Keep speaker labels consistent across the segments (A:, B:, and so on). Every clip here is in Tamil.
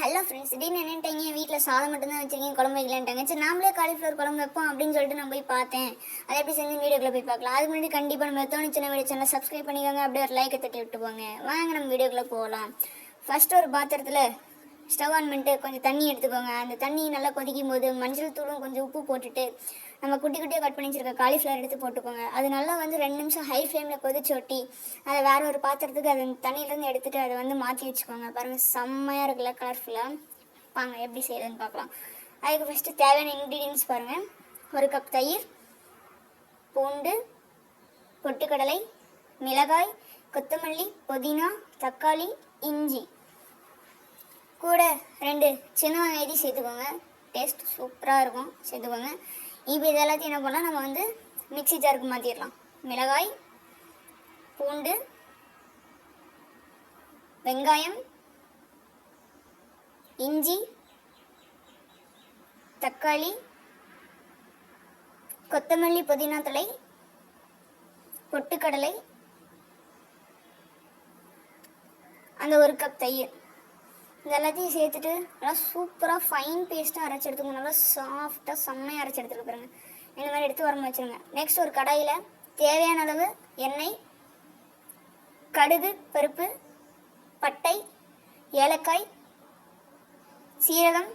A: ஹலோ ஃப்ரெண்ட்ஸ், திடீர்னு என்னட்டாங்க வீட்டில் சாதம் மட்டும்தான் வச்சிருக்கேன், குழம்பு வைக்கலான்ட்டாங்க. சரி நாமளே காலிஃப்ளவர் குழம்பு வைப்போம் அப்படின்னு சொல்லிட்டு நான் போய் பார்த்தேன். அதை எப்படி செஞ்சு வீடியோக்குள்ளே போய் பார்க்கலாம். அதுக்கு முன்னாடி கண்டிப்பாக நம்ம தோணுச்சுன்னா வீடியோ சேனல் சப்ஸ்கிரைப் பண்ணிக்கோங்க, அப்படியே ஒரு லைக்கை தட்டி விட்டு போங்க. வாங்க நம்ம வீடியோக்குள்ளே போகலாம். ஃபஸ்ட்டு ஒரு பாத்திரத்தில் ஸ்டவ் ஆன் பண்ணிட்டு கொஞ்சம் தண்ணி எடுத்துக்கோங்க. அந்த தண்ணி நல்லா கொதிக்கும் போது மஞ்சள் தூளும் கொஞ்சம் உப்பு போட்டுட்டு நம்ம குட்டி குட்டியாக கட் பண்ணி வச்சிருக்க காலிஃப்ளவர் எடுத்து போட்டுக்கோங்க. அது நல்லா 2 நிமிஷம் ஹை ஃப்ளேமில் கொதிச்சு ஒட்டி அதை வேறு ஒரு பாத்திரத்துக்கு அது தண்ணியிலேருந்து எடுத்துகிட்டு அதை மாற்றி வச்சுக்கோங்க. பாருங்கள், செம்மையாக இருக்குல்ல, கலர்ஃபுல்லாக. வாங்க எப்படி செய்யறதுன்னு பார்க்கலாம். அதுக்கு ஃபஸ்ட்டு தேவையான இன்க்ரீடியன்ஸ் பாருங்கள். 1 கப் தயிர், பூண்டு, பொட்டுக்கடலை, மிளகாய், கொத்தமல்லி, புதினா, தக்காளி, இஞ்சி, கூட 2 சின்ன வெங்காயத்தையும் சேர்த்துக்கோங்க. டேஸ்ட் சூப்பராக இருக்கும், சேர்த்துக்கோங்க. இப்போ இது எல்லாத்தையும் என்ன பண்ணலாம், நம்ம மிக்ஸி ஜாருக்கு மாற்றிடலாம். மிளகாய், பூண்டு, வெங்காயம், இஞ்சி, தக்காளி, கொத்தமல்லி, புதினா தழை, பொட்டுக்கடலை, அந்த 1 கப் தயிர், இது எல்லாத்தையும் சேர்த்துட்டு நல்லா சூப்பராக ஃபைன் பேஸ்ட்டாக அரைச்சி எடுத்துக்கோங்க. நல்லா சாஃப்டாக செம்மையாக அரைச்சி எடுத்துக்க பாருங்க. இந்த மாதிரி எடுத்து உரமா வச்சுருங்க. நெக்ஸ்ட் ஒரு கடாயில் தேவையான அளவு எண்ணெய், கடுகு, பருப்பு, பட்டை, ஏலக்காய், சீரகம்,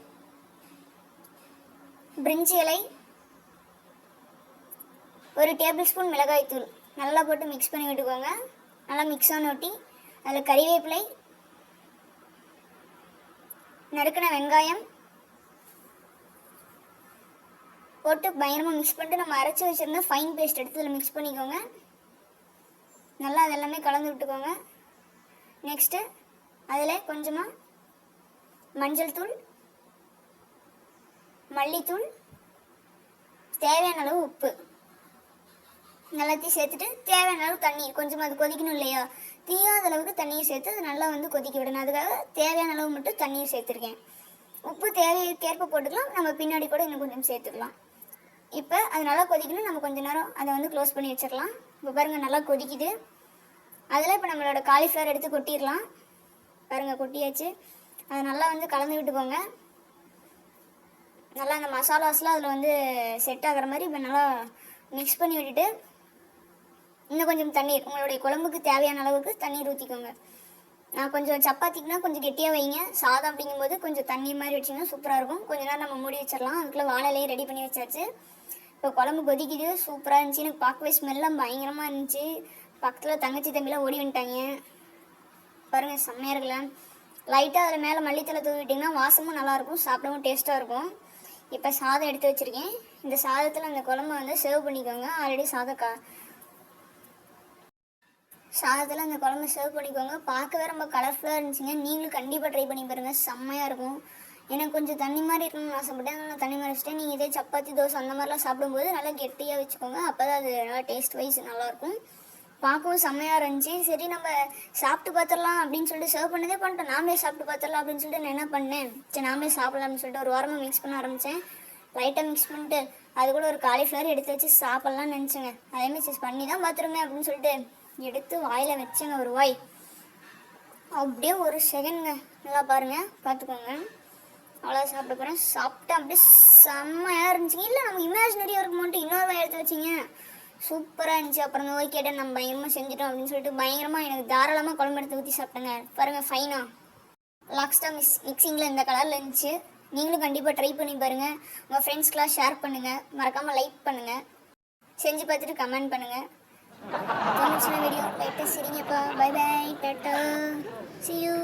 A: பிரிஞ்சி இலை, 1 டேபிள் ஸ்பூன் மிளகாய் தூள் நல்லா போட்டு மிக்ஸ் பண்ணி விட்டுக்கோங்க. நல்லா மிக்ஸ் ஆன ஒட்டி அதில் கறிவேப்பிலை, நறுக்கின வெங்காயம் போட்டு பயங்கரமாக மிக்ஸ் பண்ணிட்டு நம்ம அரைச்சி வச்சுருந்த ஃபைன் பேஸ்ட் எடுத்து அதில் மிக்ஸ் பண்ணிக்கோங்க. நல்லா அதெல்லாமே கலந்து விட்டுக்கோங்க. நெக்ஸ்ட்டு அதில் கொஞ்சமாக மஞ்சள் தூள், மல்லித்தூள், தேவையான அளவு உப்பு எல்லாத்தையும் சேர்த்துட்டு தேவையான அளவு தண்ணி, கொஞ்சமாக அது கொதிக்கணும் இல்லையா, தீயாத அளவுக்கு தண்ணியை சேர்த்து அது நல்லா கொதிக்க விடணும். அதுக்காக தேவையான அளவு மட்டும் தண்ணியை சேர்த்துருக்கேன். உப்பு தேவைக்கேற்ப போட்டுக்கலாம், நம்ம பின்னாடி கூட இன்னும் கொஞ்சம் சேர்த்துக்கலாம். இப்போ அது நல்லா கொதிக்கணும், நம்ம கொஞ்சம் நேரம் அதை க்ளோஸ் பண்ணி வச்சிடலாம். இப்போ பாருங்கள், நல்லா கொதிக்குது. அதில் இப்போ நம்மளோட காலிஃப்ளவர் எடுத்து கொட்டிடலாம். பாருங்கள், கொட்டியாச்சு. அதை நல்லா கலந்து விட்டுக்கோங்க. நல்லா அந்த மசாலாஸ்லாம் அதில் செட் ஆகிற மாதிரி இப்போ நல்லா மிக்ஸ் பண்ணி விட்டுட்டு இன்னும் கொஞ்சம் தண்ணீர், உங்களுடைய குழம்புக்கு தேவையான அளவுக்கு தண்ணீர் ஊற்றிக்கோங்க. நான் கொஞ்சம் சப்பாத்திக்குனா கொஞ்சம் கெட்டியாக வைங்க. சாதம் அப்படிங்கும்போது கொஞ்சம் தண்ணி மாதிரி வச்சிங்கன்னா சூப்பராக இருக்கும். கொஞ்ச நேரம் நம்ம மூடி வச்சிடலாம். அதுக்குள்ளே வாழையிலையே ரெடி பண்ணி வச்சாச்சு. இப்போ குழம்பு கொதிக்குது, சூப்பராக இருந்துச்சு. எனக்கு பார்க்கவே ஸ்மெல்லாம் பயங்கரமாக இருந்துச்சு. பக்கத்தில் தங்கச்சி தம்பிலாம் ஓடி வந்துட்டாங்க. பாருங்கள், செம்மையாக இருக்குல்ல. லைட்டாக அதில் மேலே மல்லித்தலை தூவிட்டிங்கன்னா வாசமும் நல்லாயிருக்கும், சாப்பிடவும் டேஸ்ட்டாக இருக்கும். இப்போ சாதம் எடுத்து வச்சுருக்கேன். இந்த சாதத்தில் அந்த குழம்பு சர்வ் பண்ணிக்கோங்க. ஆல்ரெடி சாதத்தில் அந்த குழம்பு சர்வ் பண்ணிக்கோங்க. பார்க்கவே ரொம்ப கலர்ஃபுல்லாக இருந்துச்சுங்க. நீங்களும் கண்டிப்பாக ட்ரை பண்ணி பாருங்கள், செம்மையாக இருக்கும். எனக்கு கொஞ்சம் தண்ணி மாதிரி இருக்கணும்னு ஆசைப்பட்டேன், நான் தண்ணி மாதிரி வச்சுட்டேன். நீங்கள் இதே சப்பாத்தி, தோசை அந்த மாதிரிலாம் சாப்பிடும்போது நல்லா கெட்டியாக வச்சுக்கோங்க. அப்போ தான் அது நல்லா டேஸ்ட் வைஸ் நல்லாயிருக்கும். பார்க்கவும் செம்மையாக இருந்துச்சு. சரி நம்ம சாப்பிட்டு பார்த்துடலாம் அப்படின்னு சொல்லிட்டு சர்வ் பண்ணதே பண்ணிட்டோம். நாமளே சாப்பிட்டு பார்த்துடலாம் அப்படின்னு சொல்லிட்டு நான் என்ன பண்ணேன், சரி நாமளே சாப்பிடலாம்னு சொல்லிட்டு ஒரு வாரமாக மிக்ஸ் பண்ண ஆரம்பித்தேன். லைட்டாக மிக்ஸ் பண்ணிட்டு அது கூட ஒரு காலிஃப்ளவர் எடுத்து வச்சு சாப்பிட்லான்னு நினச்சேங்க. அதேமாதிரி பண்ணி தான் பார்த்துருமே அப்படின்னு சொல்லிட்டு எடுத்து வாயில் வச்சுங்க. ஒரு வாய் அப்படியே ஒரு செகண்ட்ங்க. நல்லா பாருங்கள், பார்த்துக்கோங்க. அவ்வளோ சாப்பிட போகிறேன். சாப்பிட்டா அப்படியே செம்மையாக இருந்துச்சுங்க. இல்லை நம்ம இமேஜினரியாக இருக்குமோன்ட்டு இன்னொரு வாய் எடுத்து வச்சிங்க, சூப்பராக இருந்துச்சு. அப்புறம் ஓகேடா நம்ம பயங்கரமாக செஞ்சிட்டோம் அப்படின்னு சொல்லிட்டு பயங்கரமாக எனக்கு தாராளமாக குழம்பு எடுத்து ஊற்றி சாப்பிட்டேங்க. பாருங்கள், ஃபைனாக லாஸ்ட்டாக மிக்சிங்கில் இந்த கலரில் இருந்துச்சு. நீங்களும் கண்டிப்பாக ட்ரை பண்ணி பாருங்கள். உங்கள் ஃப்ரெண்ட்ஸ்க்கெலாம் ஷேர் பண்ணுங்கள், மறக்காமல் லைக் பண்ணுங்கள், செஞ்சு பார்த்துட்டு கமெண்ட் பண்ணுங்கள். வீடியோ லைட்டாக சரிங்கப்பா. பை பை, டாட்டா, see you.